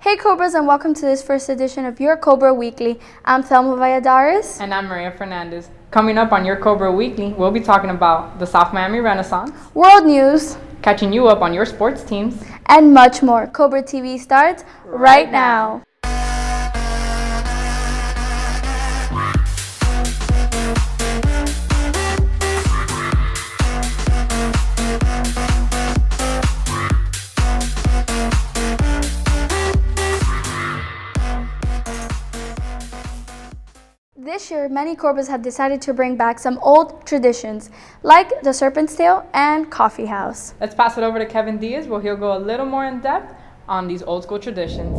Hey Cobras, and welcome to this first edition of Your Cobra Weekly. I'm Thelma Valladares. And I'm Maria Fernandez. Coming up on Your Cobra Weekly, we'll be talking about the South Miami Renaissance, World news, catching you up on your sports teams, and much more. Cobra TV starts right now. This year, many Cobras have decided to bring back some old traditions, like the Serpent's Tail and Coffee House. Let's pass it over to Kevin Diaz, where he'll go a little more in depth on these old school traditions.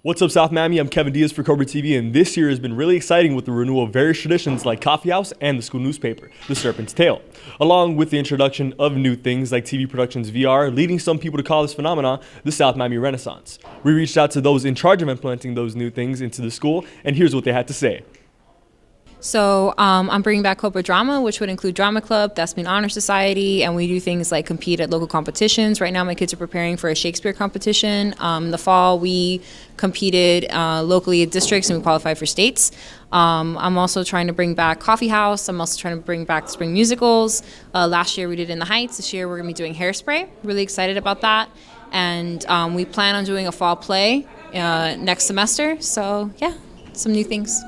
What's up, South Miami? I'm Kevin Diaz for Cobra TV, and this year has been really exciting with the renewal of various traditions like Coffee House and the school newspaper, The Serpent's Tail, along with the introduction of new things like TV Productions VR, leading some people to call this phenomenon the South Miami Renaissance. We reached out to those in charge of implementing those new things into the school, and here's what they had to say. So I'm bringing back Cobra Drama, which would include Drama Club, Thespian Honor Society, and we do things like compete at local competitions. Right now my kids are preparing for a Shakespeare competition. In the fall we competed locally at districts and we qualified for states. I'm also trying to bring back Coffee House. I'm also trying to bring back spring musicals. Last year we did In the Heights. This year we're going to be doing Hairspray. Really excited about that. And we plan on doing a fall play next semester. So yeah, some new things.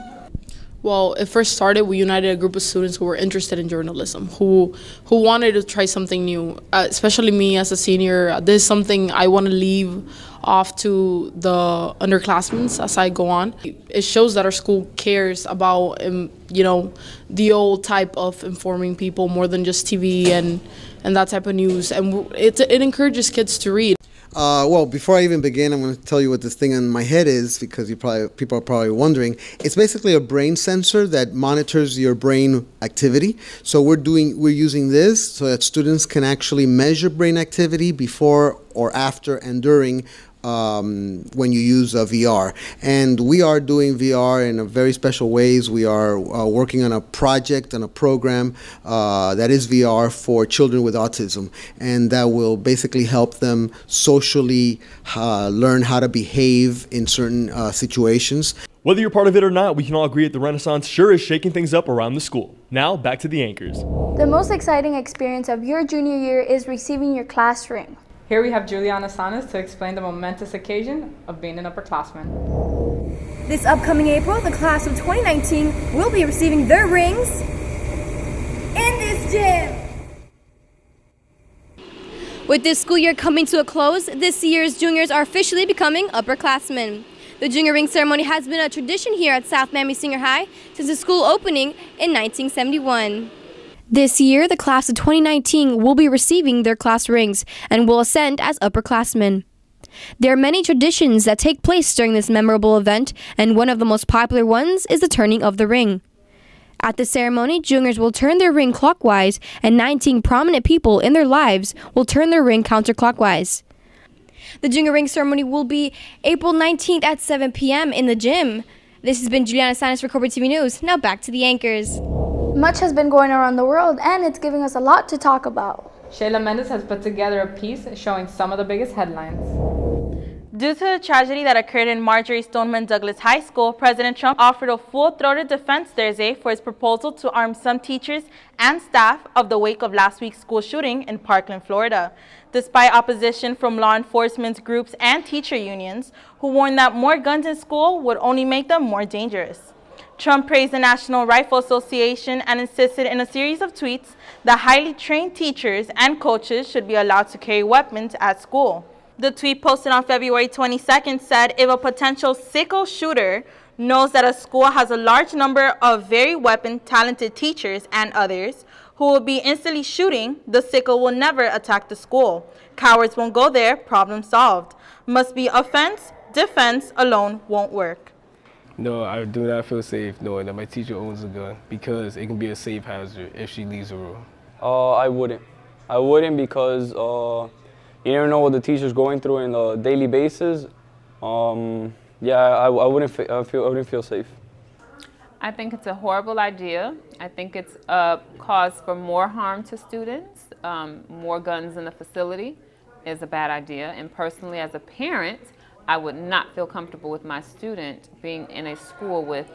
Well, it first started, we united a group of students who were interested in journalism, who wanted to try something new, especially me as a senior. This is something I want to leave off to the underclassmen as I go on. It shows that our school cares about, the old type of informing people more than just TV and that type of news. And it encourages kids to read. Well, before I even begin, I'm going to tell you what this thing in my head is, because people are probably wondering. It's basically a brain sensor that monitors your brain activity. So we're using this so that students can actually measure brain activity before or after and during when you use VR. And we are doing VR in a very special ways. We are working on a project and a program that is VR for children with autism, and that will basically help them socially learn how to behave in certain situations. Whether you're part of it or not, we can all agree that the Renaissance sure is shaking things up around the school. Now, back to the anchors. The most exciting experience of your junior year is receiving your class ring. Here we have Juliana Sanas to explain the momentous occasion of being an upperclassman. This upcoming April, the class of 2019 will be receiving their rings in this gym. With this school year coming to a close, this year's juniors are officially becoming upperclassmen. The junior ring ceremony has been a tradition here at South Miami Senior High since the school opening in 1971. This year, the class of 2019 will be receiving their class rings and will ascend as upperclassmen. There are many traditions that take place during this memorable event, and one of the most popular ones is the turning of the ring. At the ceremony, juniors will turn their ring clockwise, and 19 prominent people in their lives will turn their ring counterclockwise. The junior ring ceremony will be April 19th at 7 p.m. in the gym. This has been Juliana Sanas for Cobra TV News. Now back to the anchors. Much has been going around the world, and it's giving us a lot to talk about. Shayla Mendez has put together a piece showing some of the biggest headlines. Due to the tragedy that occurred in Marjory Stoneman Douglas High School, President Trump offered a full-throated defense Thursday for his proposal to arm some teachers and staff of the wake of last week's school shooting in Parkland, Florida. Despite opposition from law enforcement groups and teacher unions, who warned that more guns in school would only make them more dangerous. Trump praised the National Rifle Association and insisted in a series of tweets that highly trained teachers and coaches should be allowed to carry weapons at school. The tweet posted on February 22nd said, if a potential sicko shooter knows that a school has a large number of very weapon-talented teachers and others who will be instantly shooting, the sicko will never attack the school. Cowards won't go there, problem solved. Must be offense, defense alone won't work. No, I do not feel safe knowing that my teacher owns a gun because it can be a safe hazard if she leaves the room. I wouldn't. I wouldn't because you never know what the teacher's going through on a daily basis. I wouldn't feel safe. I think it's a horrible idea. I think it's a cause for more harm to students. More guns in the facility is a bad idea. And personally, as a parent, I would not feel comfortable with my student being in a school with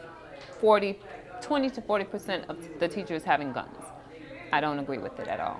20 to 40% of the teachers having guns. I don't agree with it at all.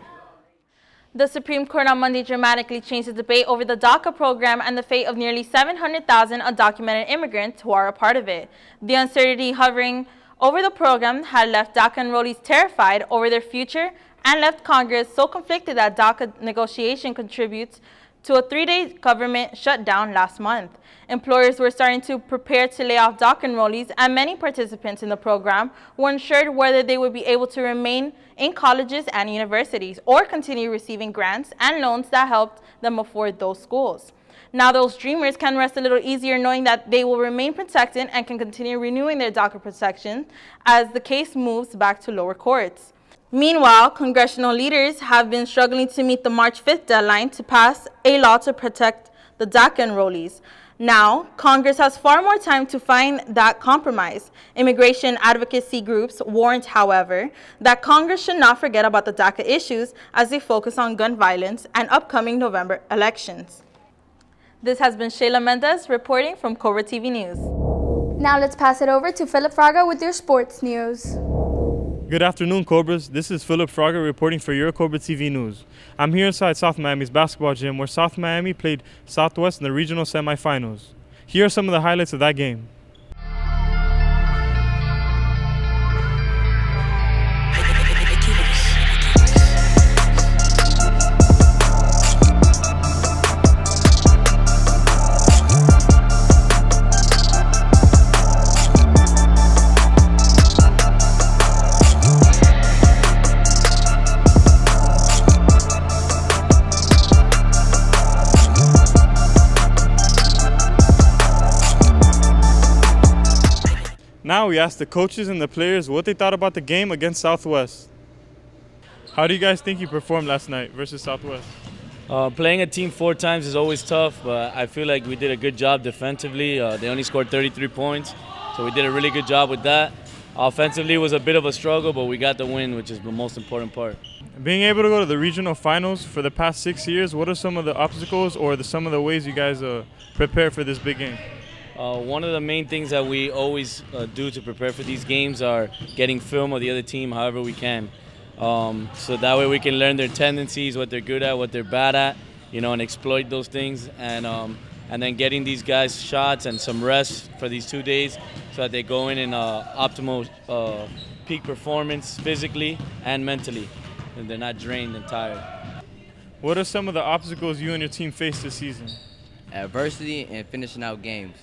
The Supreme Court on Monday dramatically changed the debate over the DACA program and the fate of nearly 700,000 undocumented immigrants who are a part of it. The uncertainty hovering over the program had left DACA enrollees terrified over their future and left Congress so conflicted that DACA negotiation contributes to a 3-day government shutdown last month. Employers were starting to prepare to lay off DACA enrollees, and many participants in the program were unsure whether they would be able to remain in colleges and universities or continue receiving grants and loans that helped them afford those schools. Now those dreamers can rest a little easier knowing that they will remain protected and can continue renewing their DACA protection as the case moves back to lower courts. Meanwhile, congressional leaders have been struggling to meet the March 5th deadline to pass a law to protect the DACA enrollees. Now, Congress has far more time to find that compromise. Immigration advocacy groups warned, however, that Congress should not forget about the DACA issues as they focus on gun violence and upcoming November elections. This has been Shayla Mendez reporting from Cobra TV News. Now let's pass it over to Philip Fraga with your sports news. Good afternoon, Cobras. This is Philip Fraga reporting for your Cobra TV News. I'm here inside South Miami's basketball gym where South Miami played Southwest in the regional semifinals. Here are some of the highlights of that game. Now we asked the coaches and the players what they thought about the game against Southwest. How do you guys think you performed last night versus Southwest? Playing a team 4 times is always tough, but I feel like we did a good job defensively. They only scored 33 points, so we did a really good job with that. Offensively it was a bit of a struggle, but we got the win, which is the most important part. Being able to go to the regional finals for the past 6 years, what are some of the obstacles or some of the ways you guys prepare for this big game? One of the main things that we always do to prepare for these games are getting film of the other team however we can. So that way we can learn their tendencies, what they're good at, what they're bad at, and exploit those things. And then getting these guys shots and some rest for these 2 days so that they go in optimal peak performance physically and mentally, and they're not drained and tired. What are some of the obstacles you and your team faced this season? Adversity and finishing out games.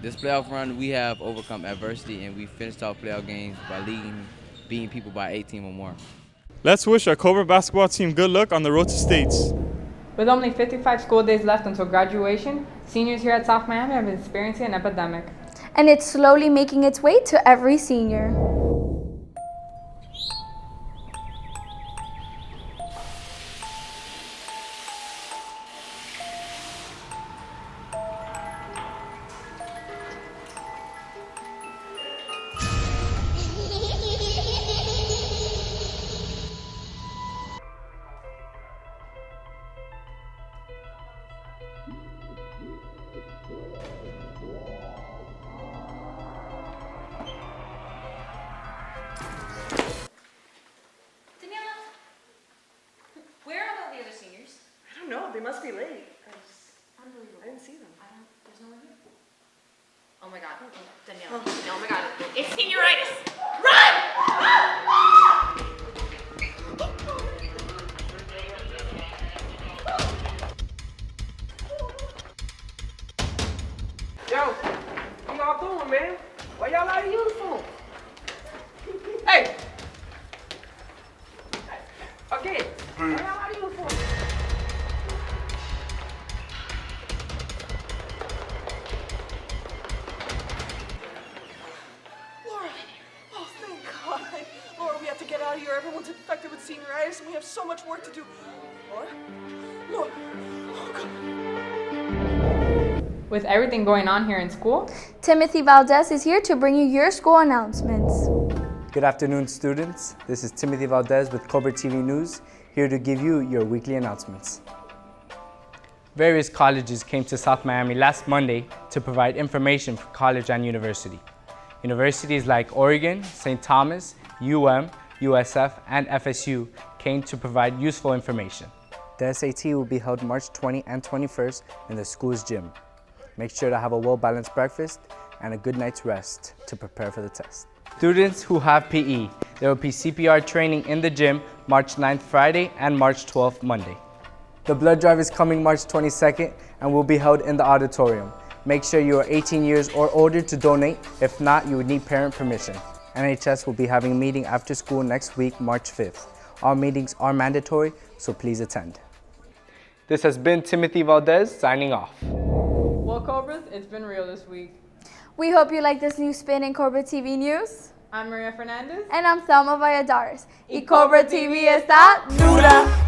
This playoff run, we have overcome adversity and we finished our playoff games by beating people by 18 or more. Let's wish our Cobra basketball team good luck on the road to states. With only 55 school days left until graduation, seniors here at South Miami have been experiencing an epidemic. And it's slowly making its way to every senior. No, they must be late. I didn't see them. There's no one here. Oh my god. Danielle. Oh my god. It's senioritis. Run! Yo, what y'all doing, man? Why y'all out of uniform? Hey! Again, why y'all out of uniform? Out here, everyone's infected with senioritis, and we have so much work to do. Laura, oh God. With everything going on here in school, Timothy Valdez is here to bring you your school announcements. Good afternoon, students. This is Timothy Valdez with Cobra TV News, here to give you your weekly announcements. Various colleges came to South Miami last Monday to provide information for college and university. Universities like Oregon, St. Thomas, UM, USF, and FSU came to provide useful information. The SAT will be held March 20 and 21st in the school's gym. Make sure to have a well-balanced breakfast and a good night's rest to prepare for the test. Students who have PE, there will be CPR training in the gym March 9th Friday and March 12th Monday. The blood drive is coming March 22nd and will be held in the auditorium. Make sure you are 18 years or older to donate. If not, you would need parent permission. NHS will be having a meeting after school next week, March 5th. All meetings are mandatory, so please attend. This has been Timothy Valdez signing off. Well, Cobras, it's been real this week. We hope you like this new spin in Cobra TV News. I'm Maria Fernandez. And I'm Thelma Valladares. Y Cobra TV está dura.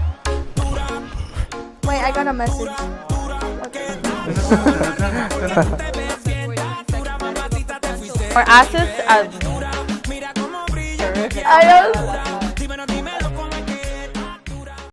Wait, I got a message. More assets as Adiós.